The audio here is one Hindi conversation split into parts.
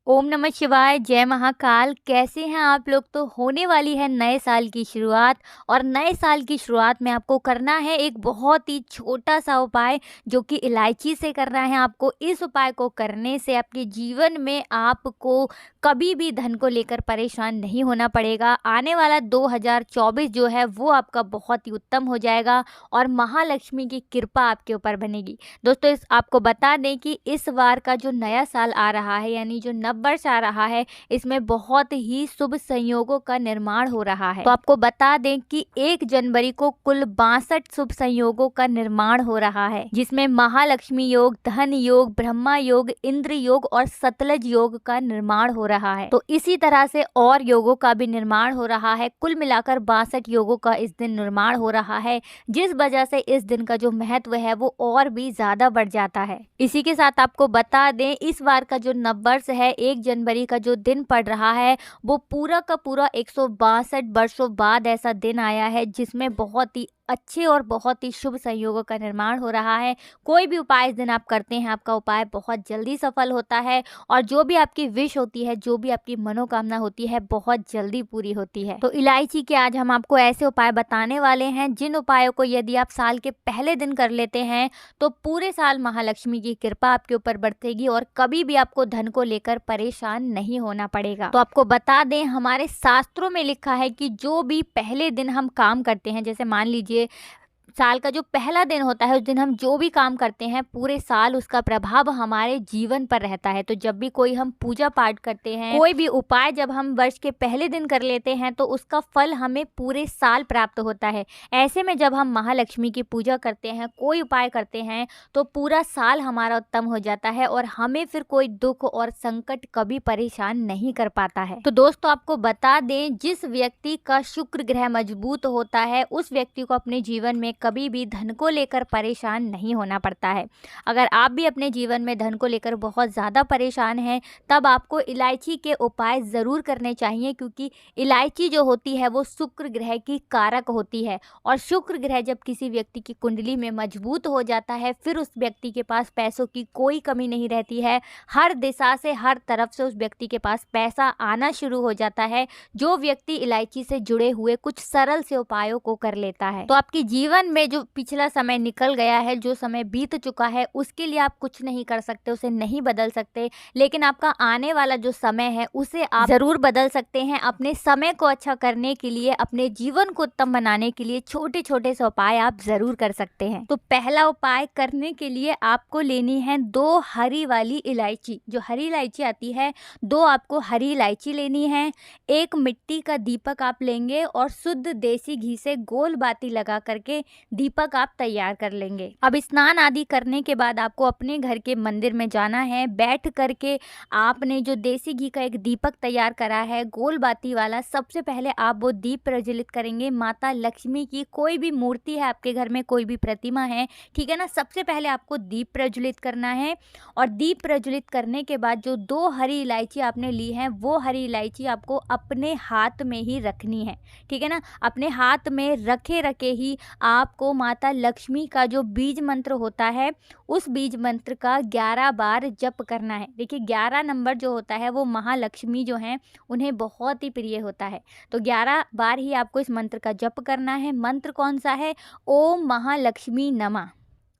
ओम नमः शिवाय, जय महाकाल। कैसे हैं आप लोग? तो होने वाली है नए साल की शुरुआत और नए साल की शुरुआत में आपको करना है एक बहुत ही छोटा-सा उपाय जो कि इलायची से करना है आपको। इस उपाय को करने से आपके जीवन में आपको कभी भी धन को लेकर परेशान नहीं होना पड़ेगा। आने वाला 2024 जो है वो आपका बहुत ही उत्तम हो जाएगा और महालक्ष्मी की कृपा आपके ऊपर बनेगी। दोस्तों इस आपको बता दें कि इस बार का जो नया साल आ रहा है यानी जो नववर्ष आ रहा है, इसमें बहुत ही शुभ संयोगों का निर्माण हो रहा है। तो आपको बता दें कि 1 जनवरी को कुल 62 शुभ संयोगों का निर्माण हो रहा है, जिसमें महालक्ष्मी योग, धन योग, ब्रह्मा योग, इंद्र योग और सतलज योग का निर्माण हो रहा है। तो इसी तरह से और योगों का भी निर्माण हो रहा है। कुल मिलाकर 62 योगों का इस दिन निर्माण हो रहा है, जिस वजह से इस दिन का जो महत्व है वो और भी ज्यादा बढ़ जाता है। इसी के साथ आपको बता दें इस बार का जो नववर्ष है 1 जनवरी का जो दिन पड़ रहा है वो पूरा का पूरा 162 वर्षों बाद ऐसा दिन आया है, जिसमें बहुत ही अच्छे और बहुत ही शुभ संयोगों का निर्माण हो रहा है। कोई भी उपाय इस दिन आप करते हैं, आपका उपाय बहुत जल्दी सफल होता है और जो भी आपकी विश होती है, जो भी आपकी मनोकामना होती है, बहुत जल्दी पूरी होती है। तो इलायची के आज हम आपको ऐसे उपाय बताने वाले हैं जिन उपायों को यदि आप साल के पहले दिन कर लेते हैं तो पूरे साल महालक्ष्मी की कृपा आपके ऊपर बरतेगी और कभी भी आपको धन को लेकर परेशान नहीं होना पड़ेगा। तो आपको बता दें हमारे शास्त्रों में लिखा है कि जो भी पहले दिन हम काम करते हैं, जैसे मान लीजिए साल का जो पहला दिन होता है उस दिन हम जो भी काम करते हैं पूरे साल उसका प्रभाव हमारे जीवन पर रहता है। तो जब भी कोई हम पूजा पाठ करते हैं, कोई भी उपाय जब हम वर्ष के पहले दिन कर लेते हैं तो उसका फल हमें पूरे साल प्राप्त होता है। ऐसे में जब हम महालक्ष्मी की पूजा करते हैं, कोई उपाय करते हैं तो पूरा साल हमारा उत्तम हो जाता है और हमें फिर कोई दुख और संकट कभी परेशान नहीं कर पाता है। तो दोस्तों आपको बता दें जिस व्यक्ति का शुक्र ग्रह मजबूत होता है उस व्यक्ति को अपने जीवन में कभी भी धन को लेकर परेशान नहीं होना पड़ता है। अगर आप भी अपने जीवन में धन को लेकर बहुत ज़्यादा परेशान हैं तब आपको इलायची के उपाय ज़रूर करने चाहिए, क्योंकि इलायची जो होती है वो शुक्र ग्रह की कारक होती है और शुक्र ग्रह जब किसी व्यक्ति की कुंडली में मजबूत हो जाता है फिर उस व्यक्ति के पास पैसों की कोई कमी नहीं रहती है। हर दिशा से, हर तरफ से उस व्यक्ति के पास पैसा आना शुरू हो जाता है जो व्यक्ति इलायची से जुड़े हुए कुछ सरल से उपायों को कर लेता है। तो आपके जीवन में जो पिछला समय निकल गया है, जो समय बीत चुका है, उसके लिए आप कुछ नहीं कर सकते, उसे नहीं बदल सकते, लेकिन आपका आने वाला जो समय है उसे आप जरूर बदल सकते हैं। अपने समय को अच्छा करने के लिए, अपने जीवन को उत्तम बनाने के लिए छोटे छोटे से उपाय आप जरूर कर सकते हैं। तो पहला उपाय करने के लिए आपको लेनी है 2 हरी वाली इलायची। जो हरी इलायची आती है 2 आपको हरी इलायची लेनी है। 1 मिट्टी का दीपक आप लेंगे और शुद्ध देसी घी से गोल बाती लगा करके दीपक आप तैयार कर लेंगे। अब स्नान आदि करने के बाद आपको अपने घर के मंदिर में जाना है। बैठ करके आपने जो देसी घी का एक दीपक तैयार करा है गोल बाती वाला, सबसे पहले आप वो दीप प्रज्वलित करेंगे माता लक्ष्मी की। कोई भी मूर्ति है आपके घर में, कोई भी प्रतिमा है, ठीक है ना, सबसे पहले आपको दीप प्रज्वलित करना है। और दीप प्रज्वलित करने के बाद जो 2 हरी इलायची आपने ली है वो हरी इलायची आपको अपने हाथ में ही रखनी है, ठीक है ना। अपने हाथ में रखे रखे ही आपको माता लक्ष्मी का जो बीज मंत्र होता है उस बीज मंत्र का 11 बार जप करना है। देखिए 11 नंबर जो होता है वो महालक्ष्मी जो हैं उन्हें बहुत ही प्रिय होता है। तो 11 बार ही आपको इस मंत्र का जप करना है। मंत्र कौन सा है? ओम महालक्ष्मी नमः।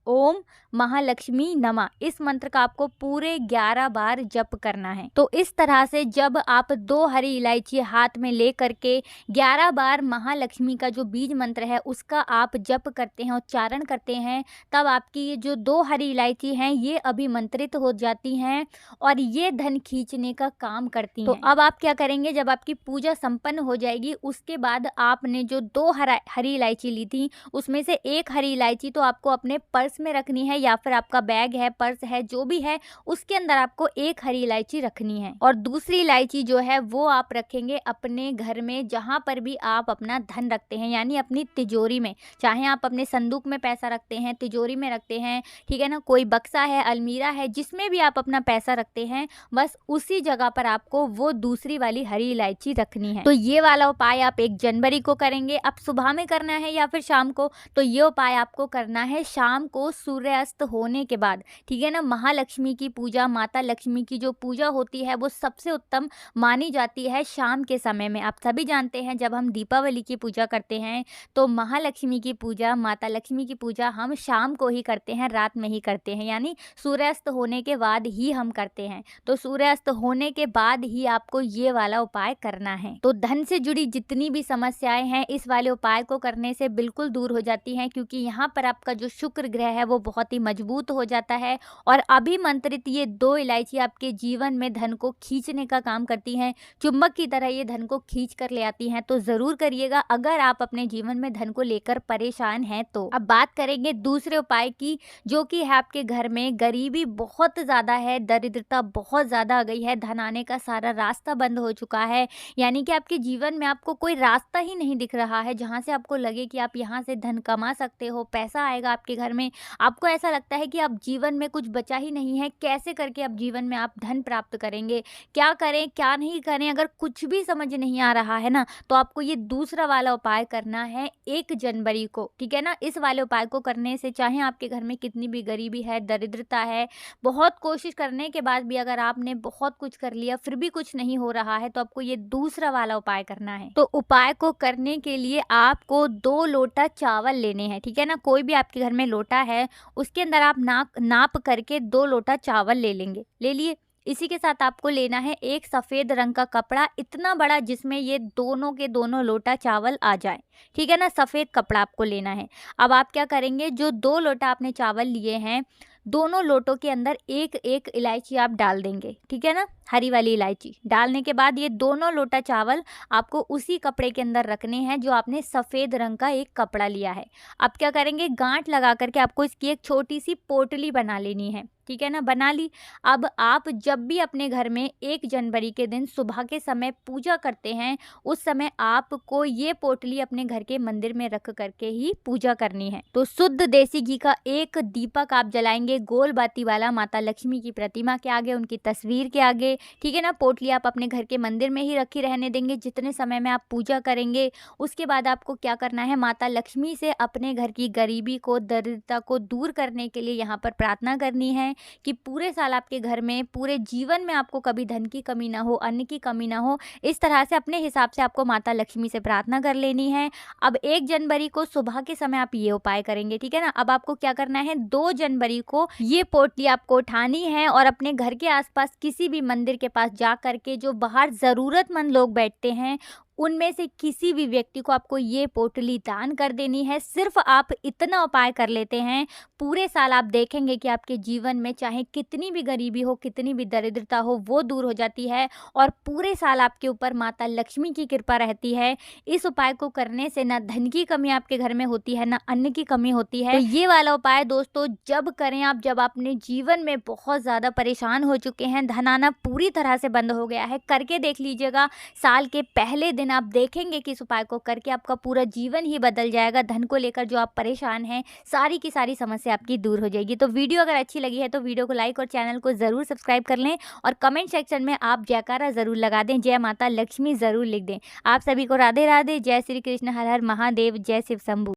ओम महालक्ष्मी नमः, इस मंत्र का आपको पूरे 11 बार जप करना है। तो इस तरह से जब आप 2 हरी इलायची हाथ में ले करके 11 बार महालक्ष्मी का जो बीज मंत्र है उसका आप जप करते हैं, उच्चारण करते हैं, तब आपकी ये जो 2 हरी इलायची हैं ये अभिमंत्रित हो जाती हैं और ये धन खींचने का काम करती हैं। तो अब आप क्या करेंगे, जब आपकी पूजा संपन्न हो जाएगी उसके बाद आपने जो 2 हरी इलायची ली थी उसमें से 1 हरी इलायची तो आपको अपने पर्स में रखनी है या फिर आपका बैग है, पर्स है, जो भी है उसके अंदर आपको 1 हरी इलायची रखनी है। और दूसरी इलायची जो है वो आप रखेंगे अपने घर में जहां पर भी आप अपना धन रखते हैं, यानी अपनी तिजोरी में। चाहे आप अपने संदूक में पैसा रखते हैं, तिजोरी में रखते हैं, ठीक है ना, कोई बक्सा है, अलमीरा है, जिसमें भी आप अपना पैसा रखते हैं बस उसी जगह पर आपको वो दूसरी वाली हरी इलायची रखनी है। तो ये वाला उपाय आप 1 जनवरी को करेंगे। अब सुबह में करना है या फिर शाम को, तो ये उपाय आपको करना है शाम को सूर्यास्त सूर्यास्त होने के बाद, ठीक है ना, महालक्ष्मी की पूजा, माता लक्ष्मी की जो पूजा होती है वो सबसे उत्तम मानी जाती है शाम के समय में। आप सभी जानते हैं जब हम दीपावली की पूजा करते हैं तो महालक्ष्मी की पूजा, माता लक्ष्मी की पूजा हम शाम को ही करते हैं, रात में ही करते हैं, यानी सूर्यास्त होने के बाद ही हम करते हैं। तो सूर्यास्त होने के बाद ही आपको ये वाला उपाय करना है। तो धन से जुड़ी जितनी भी समस्याएं हैं इस वाले उपाय को करने से बिल्कुल दूर हो जाती हैं, क्योंकि यहाँ पर आपका जो शुक्र ग्रह है वो बहुत ही मजबूत हो जाता है और अभिमंत्रित ये 2 इलायची आपके जीवन में धन को खींचने का काम करती हैं, चुंबक की तरह ये धन को खींच कर ले आती हैं। तो ज़रूर करिएगा अगर आप अपने जीवन में धन को लेकर परेशान हैं तो। अब बात करेंगे दूसरे उपाय की, जो कि है आपके घर में गरीबी बहुत ज़्यादा है, दरिद्रता बहुत ज़्यादा आ गई है, धन आने का सारा रास्ता बंद हो चुका है, यानी कि आपके जीवन में आपको कोई रास्ता ही नहीं दिख रहा है जहाँ से आपको लगे कि आप यहाँ से धन कमा सकते हो, पैसा आएगा आपके घर में। आपको ऐसा लगता है कि आप जीवन में कुछ बचा ही नहीं है, कैसे करके आप जीवन में आप धन प्राप्त करेंगे, क्या करें क्या नहीं करें, अगर कुछ भी समझ नहीं आ रहा है ना, तो आपको ये दूसरा वाला उपाय करना है 1 जनवरी को, ठीक है ना। इस वाले उपाय को करने से चाहे आपके घर में कितनी भी गरीबी है, दरिद्रता है, बहुत कोशिश करने के बाद भी अगर आपने बहुत कुछ कर लिया फिर भी कुछ नहीं हो रहा है, तो आपको ये दूसरा वाला उपाय करना है। तो उपाय को करने के लिए आपको 2 लोटा चावल लेने हैं, ठीक है ना। कोई भी आपके घर में लोटा है उसके अंदर आप नाप करके 2 लोटा चावल ले लेंगे, ले लिए। इसी के साथ आपको लेना है एक सफ़ेद रंग का कपड़ा, इतना बड़ा जिसमें ये दोनों के दोनों लोटा चावल आ जाए, ठीक है ना। सफ़ेद कपड़ा आपको लेना है। अब आप क्या करेंगे, जो 2 लोटा आपने चावल लिए हैं, दोनों लोटों के अंदर एक एक इलायची आप डाल देंगे, ठीक है ना, हरी वाली इलायची। डालने के बाद ये दोनों लोटा चावल आपको उसी कपड़े के अंदर रखने हैं जो आपने सफ़ेद रंग का एक कपड़ा लिया है। अब क्या करेंगे, गांठ लगा करके आपको इसकी एक छोटी सी पोटली बना लेनी है, ठीक है ना, बना ली। अब आप जब भी अपने घर में 1 जनवरी के दिन सुबह के समय पूजा करते हैं, उस समय आपको ये पोटली अपने घर के मंदिर में रख करके ही पूजा करनी है। तो शुद्ध देसी घी का एक दीपक आप जलाएंगे, गोल बाती वाला, माता लक्ष्मी की प्रतिमा के आगे, उनकी तस्वीर के आगे, ठीक है ना। पोटली आप अपने घर के मंदिर में ही रखी रहने देंगे जितने समय में आप पूजा करेंगे। उसके बाद आपको क्या करना है, माता लक्ष्मी से अपने घर की गरीबी को, दरिद्रता को दूर करने के लिए यहाँ पर प्रार्थना करनी है कि पूरे साल आपके घर में, पूरे जीवन में आपको कभी धन की कमी ना हो, अन्न की कमी ना हो। इस तरह से अपने हिसाब से आपको माता लक्ष्मी से प्रार्थना कर लेनी है। अब 1 जनवरी को सुबह के समय आप ये उपाय करेंगे, ठीक है ना। अब आपको क्या करना है, 2 जनवरी को ये पोटली आपको उठानी है और अपने घर के आसपास किसी भी मंदिर के पास जा करके, जो बाहर ज़रूरतमंद लोग बैठते हैं उनमें से किसी भी व्यक्ति को आपको ये पोटली दान कर देनी है। सिर्फ आप इतना उपाय कर लेते हैं, पूरे साल आप देखेंगे कि आपके जीवन में चाहे कितनी भी गरीबी हो, कितनी भी दरिद्रता हो, वो दूर हो जाती है और पूरे साल आपके ऊपर माता लक्ष्मी की कृपा रहती है। इस उपाय को करने से ना धन की कमी आपके घर में होती है, ना अन्न की कमी होती है। तो ये वाला उपाय दोस्तों जब करें आप, जब अपने जीवन में बहुत ज़्यादा परेशान हो चुके हैं, धन आना पूरी तरह से बंद हो गया है, करके देख लीजिएगा। साल के पहले दिन आप देखेंगे कि इस उपाय को करके आपका पूरा जीवन ही बदल जाएगा। धन को लेकर जो आप परेशान हैं, सारी की सारी समस्या आपकी दूर हो जाएगी। तो वीडियो अगर अच्छी लगी है तो वीडियो को लाइक और चैनल को ज़रूर सब्सक्राइब कर लें और कमेंट सेक्शन में आप जयकारा ज़रूर लगा दें, जय माता लक्ष्मी ज़रूर लिख दें। आप सभी को राधे राधे, जय श्री कृष्ण, हर हर महादेव, जय शिव शंभू।